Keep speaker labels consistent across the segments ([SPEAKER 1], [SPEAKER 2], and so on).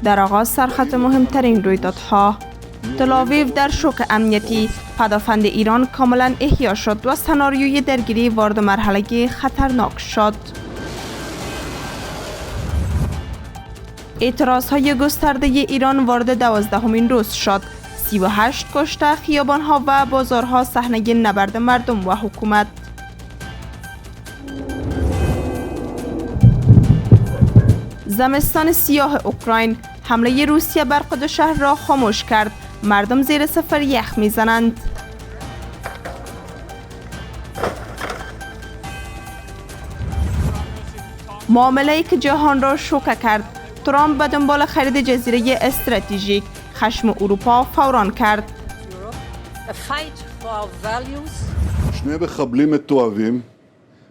[SPEAKER 1] در آغاز سرخط مهمترین رویدادها، تل‌آویو در شوک امنیتی، پدافند ایران کاملا احیا شد و سناریوی درگیری وارد مرحله خطرناک شد. اعتراضهای گسترده ایران وارد 12مین روز شد. 38 کشته، خیابانها و بازارها صحنه نبرد مردم و حکومت. زمستان سیاه اوکراین، حمله روسیه بر قدس شهر را خاموش کرد. مردم زیر صفر یخ میزنند. معامله‌ای که جهان را شوکه کرد. ترامپ به دنبال خرید جزیره استراتژیک، خشم اروپا فوران کرد.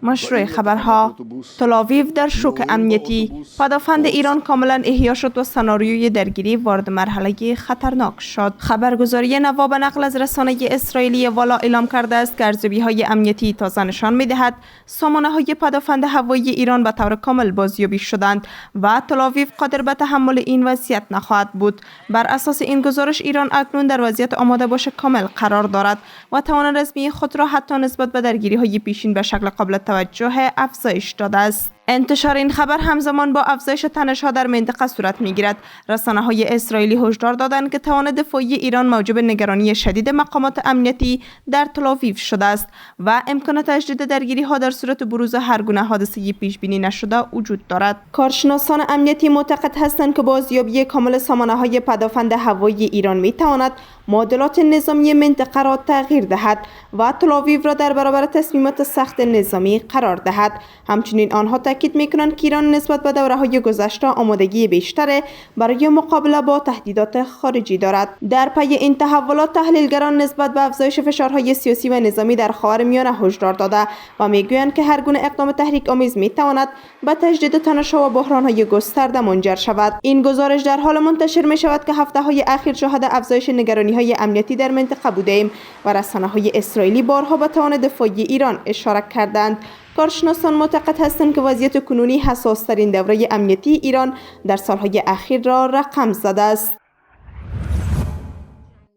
[SPEAKER 1] مشروع خبرها، تل‌آویو در شوک امنیتی، پدافند ایران کاملا احیا شد و سناریوی درگیری وارد مرحله خطرناک شد. خبرگزاری نوا به نقل از رسانه اسرائیلی والا اعلام کرده است که ارزیابی‌های امنیتی تازه نشان می‌دهد سامانه‌های پدافند هوایی ایران به طور کامل بازیابی شدند و تل‌آویو قادر به تحمل این وضعیت نخواهد بود. بر اساس این گزارش ایران اکنون در وضعیت آماده باش کامل قرار دارد و توان رزمی خود را حتی نسبت به درگیری‌های پیشین به شکل قابل توجه افزایش داده است. انتشار این خبر همزمان با افزایش تنش‌ها در منطقه صورت می‌گیرد. رسانه‌های اسرائیلی هشدار دادند که توان دفاعی ایران موجب نگرانی شدید مقامات امنیتی در تل‌آویو شده است و امکان تجدید درگیری‌ها در صورت بروز هر گونه حادثه پیش‌بینی نشده وجود دارد. کارشناسان امنیتی معتقد هستند که بازیابی کامل سامانه‌های پدافند هوایی ایران می‌تواند معادلات نظامی منطقه را تغییر دهد و تل‌آویو را در برابر تصمیمات سخت نظامی قرار دهد. همچنین آنها تاکید می‌کنند که ایران نسبت به دوره‌های گذشته آمادگی بیشتری برای مقابله با تهدیدات خارجی دارد. در پی این تحولات، تحلیلگران نسبت به افزایش فشارهای سیاسی و نظامی در خاورمیانه هشدار داده و می‌گویند که هر گونه اقدام تحریک‌آمیز می‌تواند به تجدید تنش‌ها و بحران‌های گسترده منجر شود. این گزارش در حال منتشر می‌شود که هفته‌های اخیر شاهد افزایش نگرانی‌های امنیتی در منطقه بودیم و رسانه‌های اسرائیلی بارها به توان دفاعی ایران اشاره کردند. کارشناسان معتقد هستند که وضعیت کنونی حساس‌ترین دوره امنیتی ایران در سالهای اخیر را رقم زده است.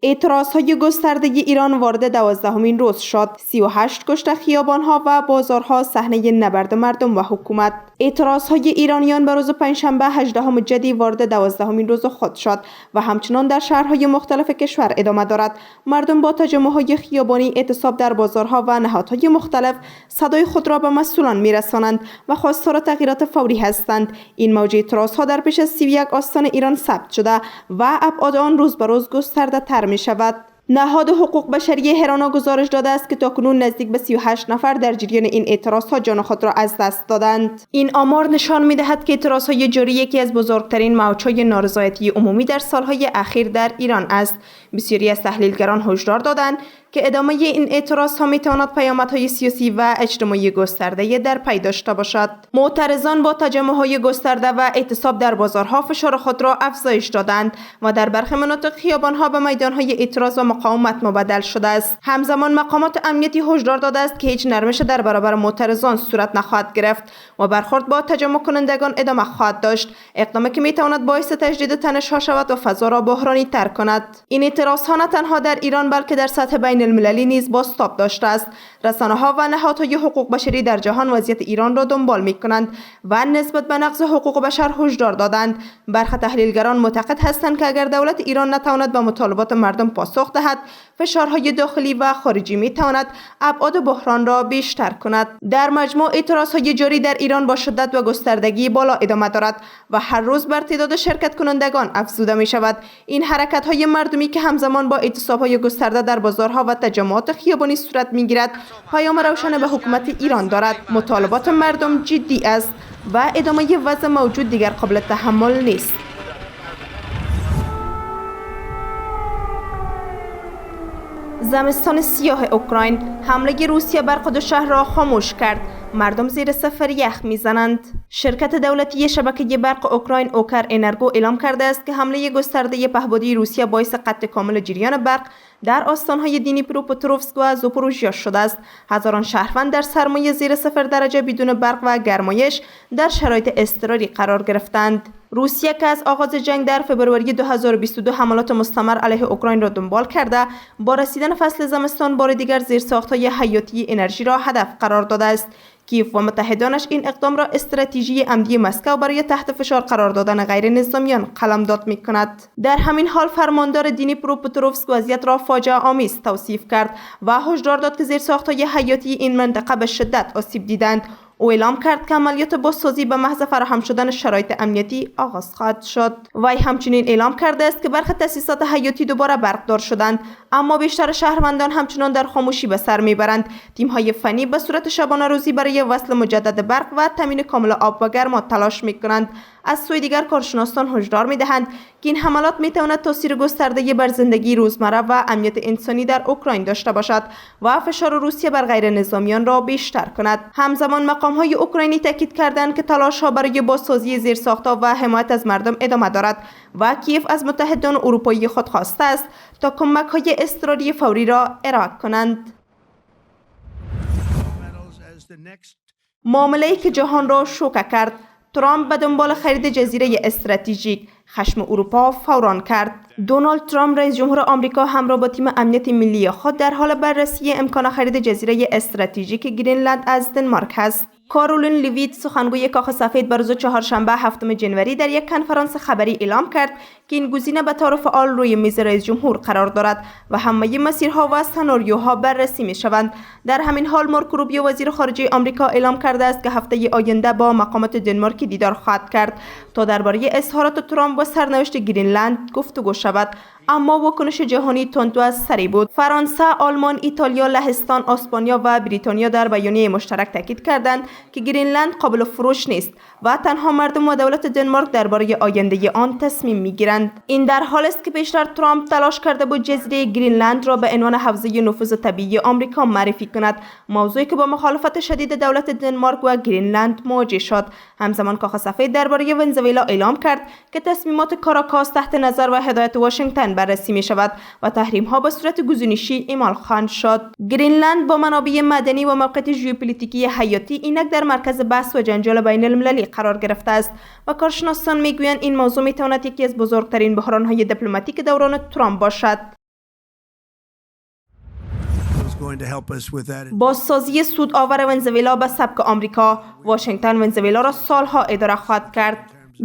[SPEAKER 1] اعتراضهای گسترده ایران وارد 12مین روز شد. 38 کشته، خیابانها و بازارها صحنه نبرد مردم و حکومت. اعتراضهای ایرانیان به روز پنجشنبه 18 جدی وارد 12مین روز خود شد و همچنان در شهرهای مختلف کشور ادامه دارد. مردم با تجمع‌های خیابانی، اعتصاب در بازارها و نهادهای مختلف صدای خود را به مسئولان می‌رسانند و خواستار تغییرات فوری هستند. این موج اعتراضها در بیش از 31 آستان ایران ثبت شده و ابعاد آن روز به روز گسترده‌تر می‌شود. نهاد حقوق بشری هرانا گزارش داده است که تاکنون نزدیک به 38 نفر در جریان این اعتراضها جان خود را از دست دادند. این آمار نشان می‌دهد که اعتراضهای جاری یکی از بزرگترین موج‌های نارضایتی عمومی در سالهای اخیر در ایران است. بسیاری از تحلیلگران هشدار دادند که ادامه این اعتراضها می‌تواند پیامدهای سیاسی و اجتماعی گسترده در پی داشته باشد. معترضان با تجمع‌های گسترده و اعتصاب در بازارها فشار خود را افزایش دادند و در برخی مناطق خیابان‌ها به میدان‌های اعتراض و مقاومت مبدل شده است. همزمان مقامات امنیتی هشدار داده است که هیچ نرمش در برابر معترضان صورت نخواهد گرفت و برخورد با تجمع کنندگان ادامه خواهد داشت، اقدامی که می‌تواند باعث تجدید تنش‌ها شود و فضا را بحرانی تر کند. این اعتراضها نه تنها در ایران بلکه در سطح بین المللی نیز بازتاب داشته است. رسانه‌ها و نهادهای حقوق بشری در جهان وضعیت ایران را دنبال می‌کنند و نسبت به نقض حقوق بشر هشدار دادند. برخی تحلیلگران معتقد هستند که اگر دولت ایران نتواند به مطالبات مردم پاسخ دهد، فشارهای داخلی و خارجی می‌تواند ابعاد بحران را بیشتر کند. در مجموع اعتراضهای جاری در ایران با شدت و گستردگی بالا ادامه دارد و هر روز بر تعداد شرکت کنندگان افزوده می‌شود. این حرکت‌های مردمی که همزمان با اعتصاب‌های گسترده در بازارها و تجمعات خیابانی صورت می‌گیرد، پیام روشن به حکومت ایران دارد. مطالبات مردم جدی است و ادامه وضع موجود دیگر قابل تحمل نیست. زمستان سیاه اوکراین، حمله روسیه بر قدس شهر را خاموش کرد. مردم زیر صفر یخ میزنند. شرکت دولتی شبکه برق اوکراین اوکر انرگو اعلام کرده است که حمله گسترده پهپادی روسیه باعث قطع کامل جریان برق در آستانهای دنیپروپتروفسک و زاپوروژیا شده است. هزاران شهروند در سرمایه زیر 0 درجه بدون برق و گرمایش در شرایط اضطراری قرار گرفتند. روسیه که از آغاز جنگ در فوریه 2022 حملات مستمر علیه اوکراین را دنبال کرده، با رسیدن فصل زمستان بار دیگر زیرساخت‌های حیاتی انرژی را هدف قرار داده است. کیف و متحدانش این اقدام را استراتژی عمدی مسکو برای تحت فشار قرار دادن غیر نظامیان قلمداد می‌کند. در همین حال فرماندار دنیپروپتروفسک وضعیت را فاجعه آمیز توصیف کرد و هشدار داد که زیرساخت‌های حیاتی این منطقه به شدت آسیب دیدند. او اعلام کرد که عملیات بازسازی به محض فراهم شدن شرایط امنیتی آغاز خواهد شد. وی همچنین اعلام کرده است که برخی تأسیسات حیاتی دوباره برقدار شدند، اما بیشتر شهروندان همچنان در خاموشی به سر میبرند. تیم‌های فنی به صورت شبانه روزی برای وصل مجدد برق و تامین کامل آب و گرما تلاش میکنند. از سوی دیگر کارشناسان هشدار میدهند که این حملات میتواند تاثیر گسترده بر زندگی روزمره و امنیت انسانی در اوکراین داشته باشد و فشار روسیه بر غیر نظامیان را بیشتر کند. همزمان مقام‌های اوکراینی تاکید کردند که تلاش‌ها برای بازسازی زیرساخت‌ها و حمایت از مردم ادامه دارد و کیف از متحدان اروپایی خود خواسته است تا کمک‌های اضطراری فوری را ارائه کنند. معامله‌ای که جهان را شوکه کرد. ترامپ به دنبال خرید جزیره استراتژیک، خشم اروپا فوران کرد. دونالد ترامپ رئیس جمهور آمریکا همراه با تیم امنیت ملی خود در حال بررسی امکان خرید جزیره استراتژیک گرینلند از دنمارک است. کارولین لیویت سخنگوی کاخ سفید بر روز چهارشنبه 7 جنوری در یک کنفرانس خبری اعلام کرد که این گزینه به طور فعال روی میز رئیس جمهور قرار دارد و همه مسیرها و سناریوها بررسی می شوند. در همین حال مارکو روبیو وزیر خارجه آمریکا اعلام کرده است که هفته آینده با مقامات دنمارک دیدار خواهد کرد تا درباره اظهارات ترامپ و سرنوشت گرینلند گفتگو شود، اما واکنش جهانی تندرو از سری بود. فرانسه، آلمان، ایتالیا، لهستان، اسپانیا و بریتانیا در بیانیه مشترک تاکید کردند که گرینلند قابل فروش نیست و تنها مردم و دولت دنمارک درباره آینده آن تصمیم میگیرند. این در حالی است که پیشتر ترامپ تلاش کرده بود جزیره گرینلند را به عنوان حوزه نفوذ طبیعی آمریکا معرفی کند، موضوعی که با مخالفت شدید دولت دنمارک و گرینلند مواجه شد. همزمان کاخ سفید درباره ونزوئلا اعلام کرد که تصمیمات کاراکاس تحت نظر و هدایت واشنگتن بررسی می شود و تحریم ها به صورت گزینشی اعمال خواهند شد. گرینلند با منابع معدنی و موقعیت ژئوپلیتیکی حیاتی اینک در مرکز بحث و جنجال بین المللی قرار گرفته است و کارشناسان میگویند این موضوع میتواند یکی از بزرگترین بحران‌های دیپلماتیک دوران ترامپ باشد. بازسازی سودآور ونزوئلا به سبک آمریکا، واشنگتن ونزوئلا را سالها اداره خواهد کرد.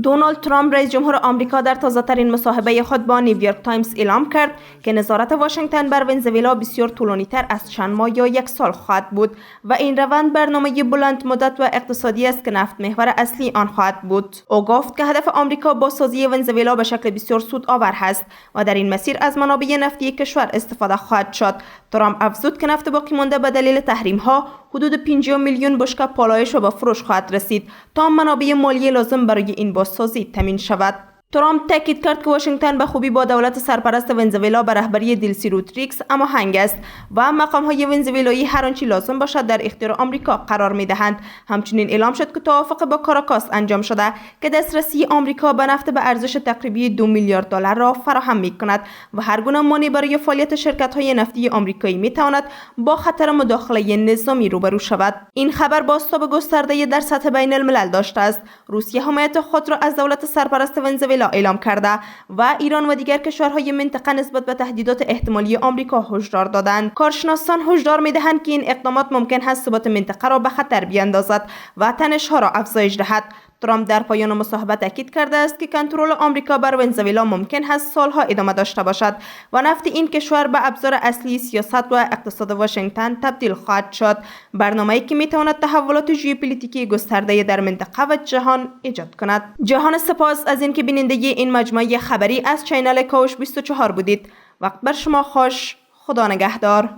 [SPEAKER 1] دونالد ترامپ رئیس جمهور آمریکا در تازه‌ترین مصاحبه خود با نیویورک تایمز اعلام کرد که نظارت واشنگتن بر ونزوئلا بسیار طولانی‌تر از چند ماه یا یک سال خواهد بود و این روند برنامه بلند مدت و اقتصادی است که نفت محور اصلی آن خواهد بود. او گفت که هدف آمریکا بازسازی ونزوئلا به شکل بسیار سودآور است و در این مسیر از منابع نفتی کشور استفاده خواهد شد. ترامپ افزود که نفت باقی مانده به دلیل تحریم‌ها حدود 50 میلیون بشکه پالایش و به فروش خواهد رسید تا منابع مالی لازم برای این بازسازی تامین شود. ترامپ تاکید کرد که واشنگتن به خوبی با دولت سرپرست ونزوئلا به رهبری دیلسی رودریگز هماهنگ است و مقام‌های ونزوئلایی هر آنچه لازم باشد در اختیار آمریکا قرار می‌دهند. همچنین اعلام شد که توافق با کاراکاس انجام شده که دسترسی آمریکا به نفت به ارزش تقریبی 2 میلیارد دلار را فراهم می‌کند و هر گونه مانع برای فعالیت شرکت‌های نفتی آمریکایی می‌تواند با خطر مداخله نظامی روبرو شود. این خبر بازتاب گسترده در سطح بین الملل داشته است. روسیه حمایت خود را از دولت سرپرست ونزوئلا اعلام کرده و ایران و دیگر کشورهای منطقه نسبت به تهدیدات احتمالی آمریکا هشدار دادند. کارشناسان هشدار می‌دهند که این اقدامات ممکن است ثبات منطقه را به خطر بیاندازد و تنش‌ها را افزایش دهد. ترامپ در پایان مصاحبه تاکید کرده است که کنترل آمریکا بر ونزوئلا ممکن است سالها ادامه داشته باشد و نفت این کشور به ابزار اصلی سیاست و اقتصاد واشنگتن تبدیل خواهد شد، برنامه‌ای که می‌تواند تحولات ژئوپلیتیکی گسترده در منطقه و جهان ایجاد کند. جهان سپاس از اینکه بیننده این مجموعه خبری از چینل کوش 24 بودید. وقت بر شما خوش. خدا نگهدار.